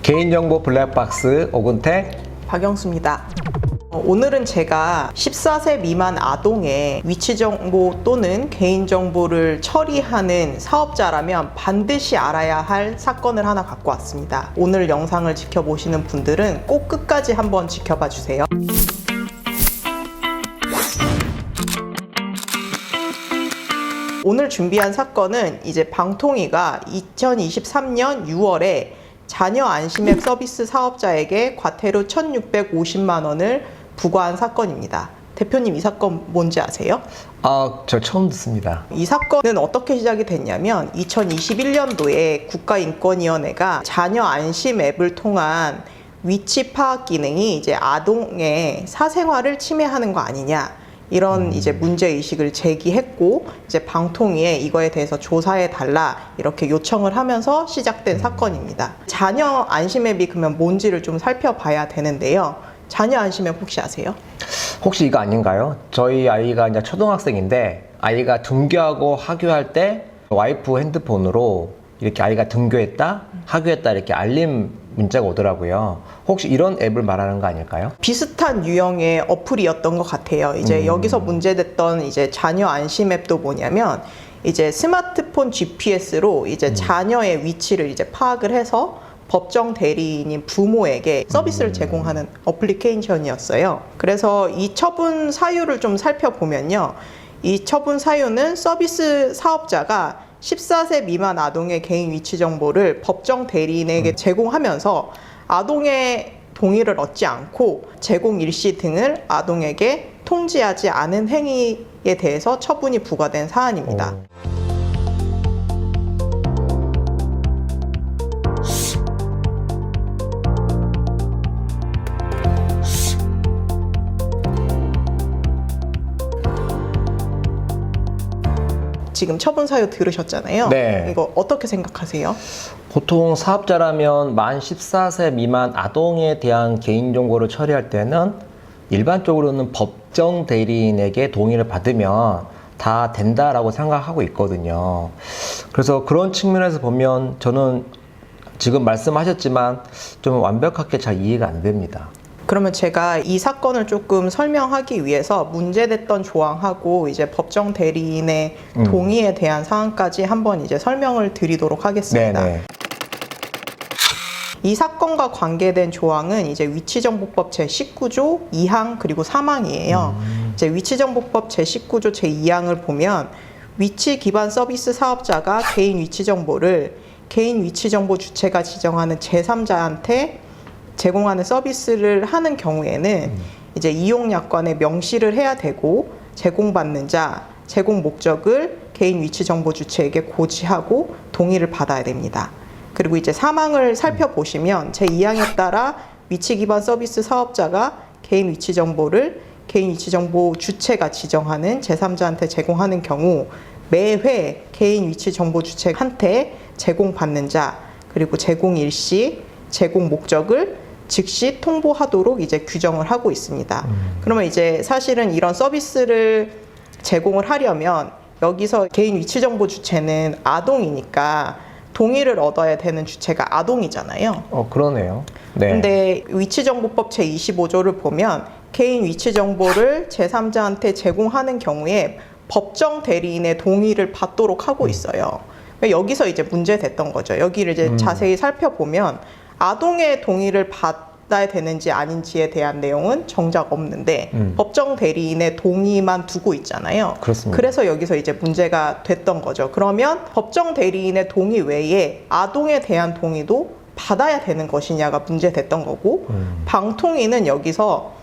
개인정보 블랙박스 오근택 박영수입니다. 오늘은 제가 14세 미만 아동의 위치정보 또는 개인정보를 처리하는 사업자라면 반드시 알아야 할 사건을 하나 갖고 왔습니다. 오늘 영상을 지켜보시는 분들은 꼭 끝까지 한번 지켜봐 주세요. 오늘 준비한 사건은 이제 방통위가 2023년 6월에 자녀 안심앱 서비스 사업자에게 과태료 1,650만 원을 부과한 사건입니다. 대표님, 이 사건 뭔지 아세요? 저 처음 듣습니다. 이 사건은 어떻게 시작이 됐냐면 2021년도에 국가인권위원회가 자녀 안심 앱을 통한 위치 파악 기능이 이제 아동의 사생활을 침해하는 거 아니냐, 이런 이제 문제의식을 제기했고, 이제 방통위에 이거에 대해서 조사해 달라 이렇게 요청을 하면서 시작된 사건입니다. 자녀 안심 앱이 그러면 뭔지를 좀 살펴봐야 되는데요. 자녀 안심 앱 혹시 아세요? 혹시 이거 아닌가요? 저희 아이가 이제 초등학생인데, 아이가 등교하고 하교할 때 와이프 핸드폰으로 이렇게 아이가 등교했다, 하교했다 이렇게 알림 문자가 오더라고요. 혹시 이런 앱을 말하는 거 아닐까요? 비슷한 유형의 어플이었던 것 같아요. 이제 여기서 문제됐던 이제 자녀 안심 앱도 뭐냐면, 이제 스마트폰 GPS로 이제 자녀의 위치를 이제 파악을 해서 법정 대리인인 부모에게 서비스를 제공하는 어플리케이션이었어요. 그래서 이 처분 사유를 좀 살펴보면요. 이 처분 사유는 서비스 사업자가 14세 미만 아동의 개인 위치 정보를 법정 대리인에게 제공하면서 아동의 동의를 얻지 않고 제공 일시 등을 아동에게 통지하지 않은 행위에 대해서 처분이 부과된 사안입니다. 지금 처분 사유 들으셨잖아요. 네. 이거 어떻게 생각하세요? 보통 사업자라면 만 14세 미만 아동에 대한 개인정보를 처리할 때는 일반적으로는 법정 대리인에게 동의를 받으면 다 된다라고 생각하고 있거든요. 그래서 그런 측면에서 보면 저는 지금 말씀하셨지만 좀 완벽하게 잘 이해가 안 됩니다. 그러면 제가 이 사건을 조금 설명하기 위해서 문제됐던 조항하고 이제 법정 대리인의 동의에 대한 사항까지 한번 이제 설명을 드리도록 하겠습니다. 네네. 이 사건과 관계된 조항은 이제 위치정보법 제19조 2항 그리고 3항이에요. 이제 위치정보법 제19조 제2항을 보면 위치 기반 서비스 사업자가 개인 위치 정보를 개인 위치 정보 주체가 지정하는 제3자한테 제공하는 서비스를 하는 경우에는 이제 이용 약관에 명시를 해야 되고, 제공받는 자, 제공 목적을 개인 위치 정보 주체에게 고지하고 동의를 받아야 됩니다. 그리고 이제 3항을 살펴보시면 제2항에 따라 위치 기반 서비스 사업자가 개인 위치 정보를 개인 위치 정보 주체가 지정하는 제3자한테 제공하는 경우 매회 개인 위치 정보 주체한테 제공받는 자, 그리고 제공 일시, 제공 목적을 즉시 통보하도록 이제 규정을 하고 있습니다. 그러면 이제 사실은 이런 서비스를 제공을 하려면 여기서 개인 위치 정보 주체는 아동이니까 동의를 얻어야 되는 주체가 아동이잖아요. 그러네요. 네. 근데 위치정보법 제25조를 보면 개인 위치 정보를 제3자한테 제공하는 경우에 법정 대리인의 동의를 받도록 하고 있어요. 여기서 이제 문제됐던 거죠. 여기를 이제 자세히 살펴보면 아동의 동의를 받아야 되는지 아닌지에 대한 내용은 정작 없는데 법정 대리인의 동의만 두고 있잖아요. 그렇습니다. 그래서 여기서 이제 문제가 됐던 거죠. 그러면 법정 대리인의 동의 외에 아동에 대한 동의도 받아야 되는 것이냐가 문제됐던 거고, 방통위는 여기서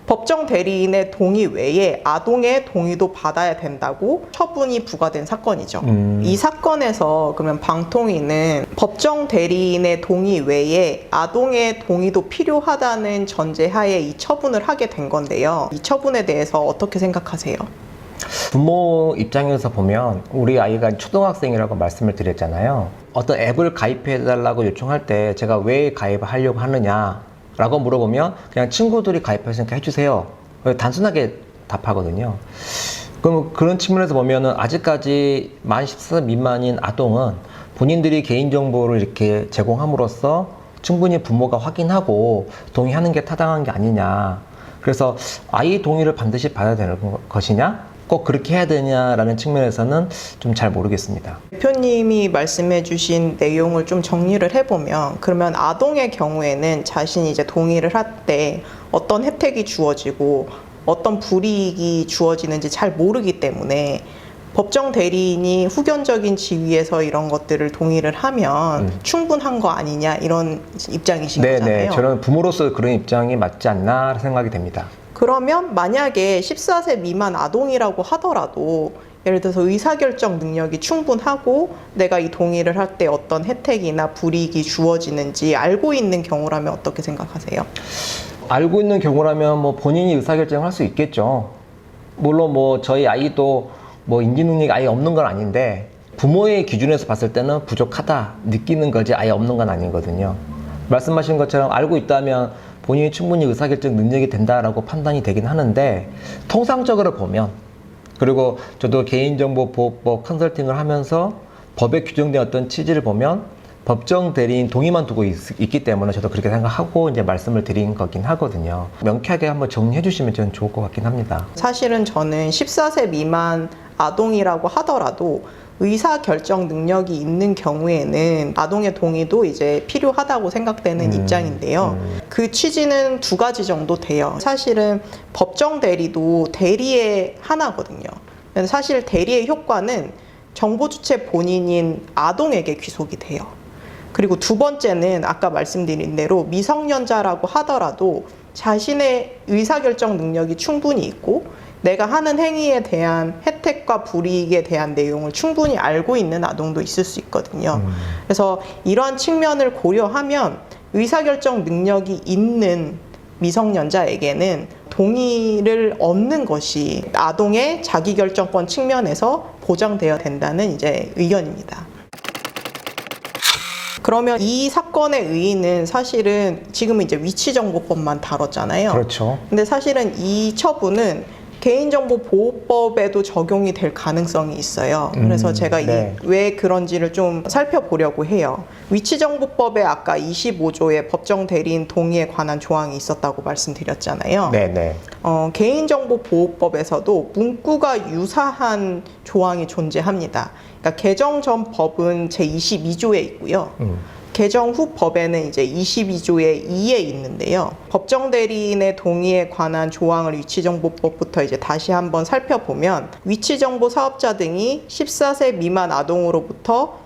법정 대리인의 동의 외에 아동의 동의도 받아야 된다고 처분이 부과된 사건이죠. 이 사건에서 그러면 방통위는 법정 대리인의 동의 외에 아동의 동의도 필요하다는 전제하에 이 처분을 하게 된 건데요. 이 처분에 대해서 어떻게 생각하세요? 부모 입장에서 보면 우리 아이가 초등학생이라고 말씀을 드렸잖아요. 어떤 앱을 가입해달라고 요청할 때 제가 왜 가입을 하려고 하느냐 라고 물어보면 그냥 친구들이 가입했으니까 해주세요, 단순하게 답하거든요. 그럼 그런 측면에서 보면은 아직까지 만 14세 미만인 아동은 본인들이 개인정보를 이렇게 제공함으로써 충분히 부모가 확인하고 동의하는 게 타당한 게 아니냐. 그래서 아이 동의를 반드시 받아야 되는 것이냐? 꼭 그렇게 해야 되냐라는 측면에서는 좀 잘 모르겠습니다. 대표님이 말씀해 주신 내용을 좀 정리를 해보면, 그러면 아동의 경우에는 자신이 이제 동의를 할 때 어떤 혜택이 주어지고 어떤 불이익이 주어지는지 잘 모르기 때문에 법정 대리인이 후견적인 지위에서 이런 것들을 동의를 하면 충분한 거 아니냐, 이런 입장이신 거잖아요. 네네. 저는 부모로서 그런 입장이 맞지 않나 생각이 됩니다. 그러면 만약에 14세 미만 아동이라고 하더라도 예를 들어서 의사결정 능력이 충분하고 내가 이 동의를 할 때 어떤 혜택이나 불이익이 주어지는지 알고 있는 경우라면 어떻게 생각하세요? 알고 있는 경우라면 뭐 본인이 의사결정을 할 수 있겠죠. 물론 뭐 저희 아이도 뭐 인지 능력이 아예 없는 건 아닌데 부모의 기준에서 봤을 때는 부족하다 느끼는 거지 아예 없는 건 아니거든요. 말씀하신 것처럼 알고 있다면 본인이 충분히 의사결정 능력이 된다라고 판단이 되긴 하는데, 통상적으로 보면, 그리고 저도 개인정보보호법 컨설팅을 하면서 법에 규정된 어떤 취지를 보면 법정 대리인 동의만 두고 있기 때문에 저도 그렇게 생각하고 이제 말씀을 드린 거긴 하거든요. 명쾌하게 한번 정리해 주시면 저는 좋을 것 같긴 합니다. 사실은 저는 14세 미만 아동이라고 하더라도 의사결정 능력이 있는 경우에는 아동의 동의도 이제 필요하다고 생각되는 입장인데요. 그 취지는 두 가지 정도 돼요. 사실은 법정 대리도 대리의 하나거든요. 사실 대리의 효과는 정보 주체 본인인 아동에게 귀속이 돼요. 그리고 두 번째는 아까 말씀드린 대로 미성년자라고 하더라도 자신의 의사결정 능력이 충분히 있고 내가 하는 행위에 대한 혜택과 불이익에 대한 내용을 충분히 알고 있는 아동도 있을 수 있거든요. 그래서 이러한 측면을 고려하면 의사결정 능력이 있는 미성년자에게는 동의를 얻는 것이 아동의 자기결정권 측면에서 보장되어야 된다는 이제 의견입니다. 그러면 이 사건의 의의는 사실은 지금은 이제 위치정보법만 다뤘잖아요. 그렇죠. 근데 사실은 이 처분은 개인정보보호법에도 적용이 될 가능성이 있어요. 그래서 제가 네. 왜 그런지를 좀 살펴보려고 해요. 위치정보법에 아까 25조에 법정 대리인 동의에 관한 조항이 있었다고 말씀드렸잖아요. 네네. 개인정보보호법에서도 문구가 유사한 조항이 존재합니다. 그러니까 개정 전 법은 제22조에 있고요. 개정 후 법에는 이제 22조의 2에 있는데요. 법정 대리인의 동의에 관한 조항을 위치정보법부터 이제 다시 한번 살펴보면, 위치정보 사업자 등이 14세 미만 아동으로부터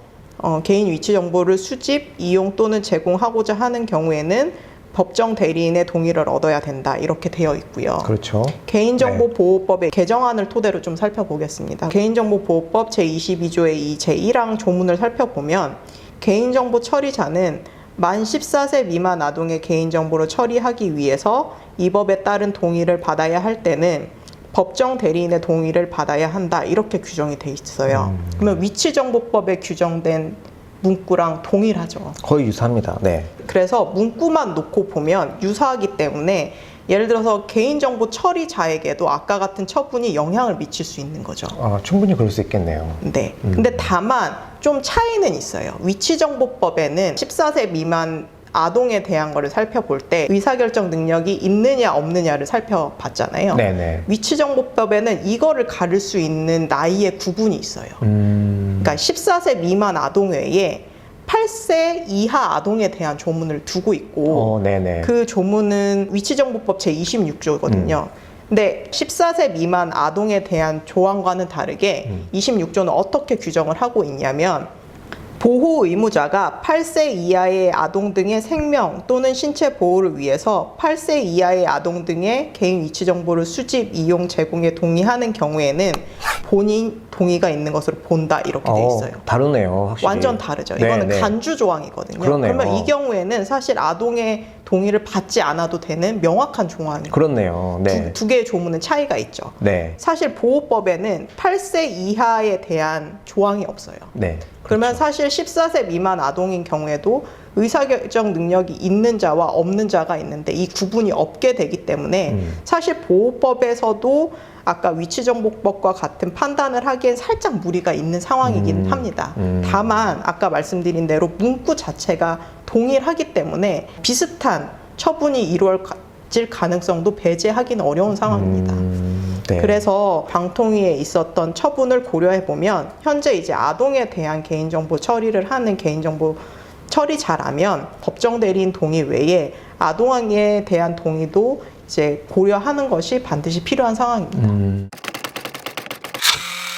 개인 위치정보를 수집, 이용 또는 제공하고자 하는 경우에는 법정 대리인의 동의를 얻어야 된다, 이렇게 되어 있고요. 그렇죠. 개인정보보호법의 개정안을 토대로 좀 살펴보겠습니다. 개인정보보호법 제22조의 이 제1항 조문을 살펴보면, 개인정보 처리자는 만 14세 미만 아동의 개인정보를 처리하기 위해서 이 법에 따른 동의를 받아야 할 때는 법정 대리인의 동의를 받아야 한다, 이렇게 규정이 돼 있어요. 그러면 위치정보법에 규정된 문구랑 동일하죠. 거의 유사합니다. 네. 그래서 문구만 놓고 보면 유사하기 때문에 예를 들어서 개인정보 처리자에게도 아까 같은 처분이 영향을 미칠 수 있는 거죠. 충분히 그럴 수 있겠네요. 네. 근데 다만 좀 차이는 있어요. 위치정보법에는 14세 미만 아동에 대한 거를 살펴볼 때 의사결정 능력이 있느냐 없느냐를 살펴봤잖아요. 네네. 위치정보법에는 이거를 가릴 수 있는 나이의 구분이 있어요. 그러니까 14세 미만 아동 외에 8세 이하 아동에 대한 조문을 두고 있고, 네네. 그 조문은 위치정보법 제26조거든요. 근데 14세 미만 아동에 대한 조항과는 다르게 26조는 어떻게 규정을 하고 있냐면, 보호 의무자가 8세 이하의 아동 등의 생명 또는 신체 보호를 위해서 8세 이하의 아동 등의 개인 위치 정보를 수집, 이용, 제공에 동의하는 경우에는 본인 동의가 있는 것으로 본다, 이렇게 돼 있어요. 다르네요, 확실히. 완전 다르죠. 네, 이거는 네. 간주 조항이거든요. 그러네요. 그러면 이 경우에는 사실 아동의 동의를 받지 않아도 되는 명확한 조항이에요. 그렇네요. 네. 두 개의 조문은 차이가 있죠. 네. 사실 보호법에는 8세 이하에 대한 조항이 없어요. 네. 그러면 사실 14세 미만 아동인 경우에도 의사결정 능력이 있는 자와 없는 자가 있는데 이 구분이 없게 되기 때문에 사실 보호법에서도 아까 위치정보법과 같은 판단을 하기엔 살짝 무리가 있는 상황이긴 합니다. 다만 아까 말씀드린 대로 문구 자체가 동일하기 때문에 비슷한 처분이 이루어질 가능성도 배제하기는 어려운 상황입니다. 네. 그래서 방통위에 있었던 처분을 고려해 보면 현재 이제 아동에 대한 개인정보 처리를 하는 개인정보 처리 잘하면 법정 대리인 동의 외에 아동에 대한 동의도 이제 고려하는 것이 반드시 필요한 상황입니다.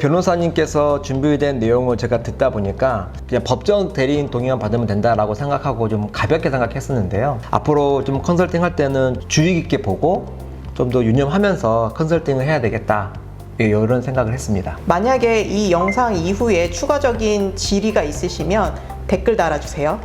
변호사님께서 준비된 내용을 제가 듣다 보니까 그냥 법정 대리인 동의만 받으면 된다라고 생각하고 좀 가볍게 생각했었는데요. 앞으로 좀 컨설팅 할 때는 주의 깊게 보고 좀 더 유념하면서 컨설팅을 해야 되겠다. 이런 생각을 했습니다. 만약에 이 영상 이후에 추가적인 질의가 있으시면 댓글 달아주세요.